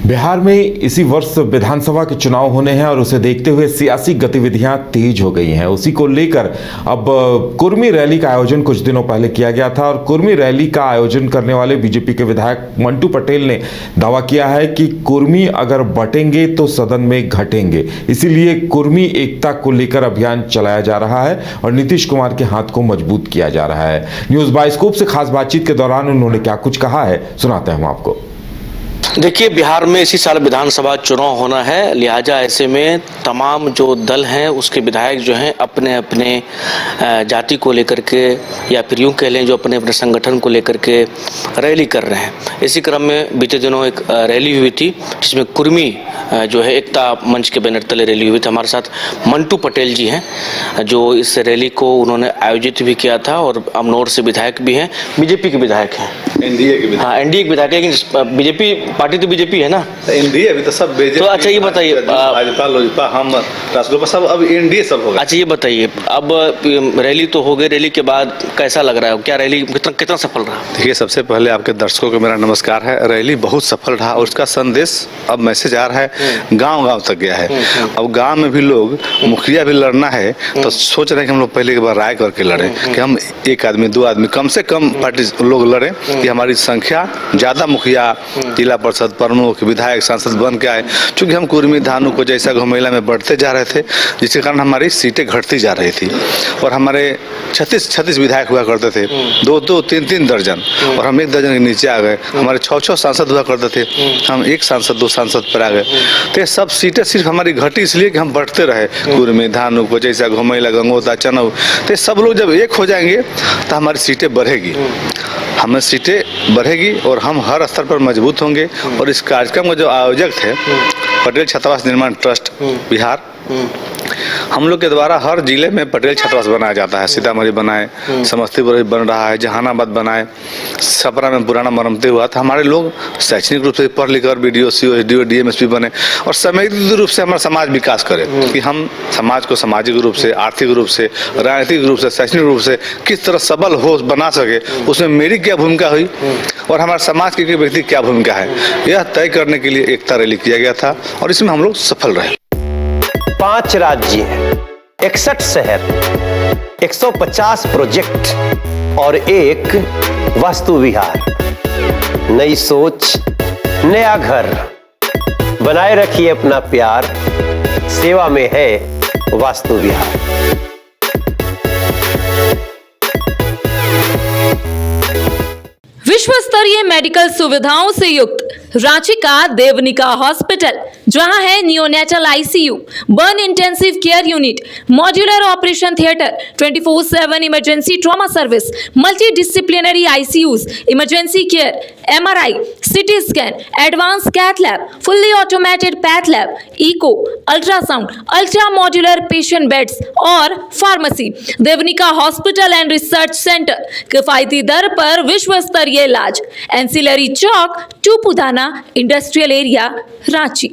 बिहार में इसी वर्ष विधानसभा के चुनाव होने हैं और उसे देखते हुए सियासी गतिविधियां तेज हो गई हैं। उसी को लेकर अब कुर्मी रैली का आयोजन कुछ दिनों पहले किया गया था और कुर्मी रैली का आयोजन करने वाले बीजेपी के विधायक मंटू पटेल ने दावा किया है कि कुर्मी अगर बटेंगे तो सदन में घटेंगे। इसीलिए कुर्मी एकता को लेकर अभियान चलाया जा रहा है और नीतीश कुमार के हाथ को मजबूत किया जा रहा है। न्यूज बाइस्कोप से खास बातचीत के दौरान उन्होंने क्या कुछ कहा है, सुनाते हैं हम आपको। देखिए, बिहार में इसी साल विधानसभा चुनाव होना है, लिहाजा ऐसे में तमाम जो दल हैं उसके विधायक जो हैं अपने अपने जाति को लेकर के या फिर यूँ कह लें जो अपने अपने संगठन को लेकर के रैली कर रहे हैं। इसी क्रम में बीते दिनों एक रैली हुई थी जिसमें कुर्मी जो है एकता मंच के बैनर तले रैली हुई थी। हमारे साथ मंटू पटेल जी हैं जो इस रैली को उन्होंने आयोजित भी किया था और अमनौर से विधायक भी हैं, बीजेपी के विधायक हैं, एनडीए के विधायक। हाँ, एनडीए के विधायक, लेकिन बीजेपी पार्टी तो बीजेपी है ना, एनडीए अभी तो सब बीजेपी। तो अच्छा ये बताइए, भाजपा लोजपा हम राष्ट्रलोक सब अब एनडीए सब होगा। अच्छा ये बताइए, अब रैली तो हो गई, रैली के बाद कैसा लग रहा है, क्या रैली कितना सफल रहा? देखिए, सबसे पहले आपके दर्शकों को मेरा नमस्कार है। रैली बहुत सफल रहा और उसका संदेश अब मैसेज आ रहा है, गांव-गांव तक गया है। अब गांव में भी लोग मुखिया भी लड़ना है तो सोच रहे हैं कि हम लोग पहले एक बार राय करके लड़ें कि हम एक आदमी दो आदमी कम से कम पार्टी लोग लड़ें कि हमारी संख्या ज्यादा मुखिया, जिला परिषद प्रमुख, विधायक, सांसद बन के आए। चूंकि हम कुर्मी धानु को जैसा घुमेला में बढ़ते जा रहे थे, जिसके कारण हमारी सीटें घटती जा रही थी और हमारे 36 विधायक हुआ करते थे, 2-2, 3-3 दर्जन, और हम 1 दर्जन के नीचे आ गए। हमारे 6-6 सांसद हुआ करते थे, हम 1 सांसद 2 सांसद पर आ गए। तो ये सब सीटें सिर्फ हमारी घटी इसलिए कि हम बढ़ते रहे कुर्मी धानु को जैसा घुमेला, गंगोता, चनौ। तो सब लोग जब एक हो जाएंगे तो हमारी सीटें बढ़ेगी, हमें सीटें बढ़ेगी और हम हर स्तर पर मजबूत होंगे। और इस कार्यक्रम का जो आयोजक थे पटेल छात्रावास निर्माण ट्रस्ट बिहार, हम लोग के द्वारा हर जिले में पटेल छात्रावास बनाया जाता है। सीतामढ़ी बनाए, समस्तीपुर बन रहा है, जहानाबाद बनाए, छपरा में पुराना मरम्मती हुआ था। हमारे लोग शैक्षणिक रूप से पढ़ लिख कर BDO, CO, SDO, DMSP बने और सामाजिक रूप से हमारा समाज विकास करे कि हम समाज को सामाजिक रूप से, आर्थिक रूप से, राजनीतिक रूप से, शैक्षणिक रूप से किस तरह सबल हो बना सके, उसमें मेरी क्या भूमिका हुई और हमारे समाज के व्यक्ति क्या भूमिका है, यह तय करने के लिए एकता रैली किया गया था और इसमें हम लोग सफल रहे। 5 राज्य, 61 शहर, 150 प्रोजेक्ट और एक वास्तु विहार। नई सोच, नया घर, बनाए रखिए अपना प्यार, सेवा में है वास्तु विहार। विश्व स्तरीय मेडिकल सुविधाओं से युक्त रांची का देवनिका हॉस्पिटल, जहां है neonatal ICU, burn intensive care unit, modular operation theatre, 24/7 emergency trauma service, multi disciplinary ICUs, emergency care, MRI, CT scan, advance cath lab, fully automated path lab, echo, ultrasound, ultra modular patient beds और pharmacy. Devnika hospital and research centre, किफायती दर पर विश्व स्तरीय इलाज, ancillary Chowk, Tupudana industrial area, Ranchi.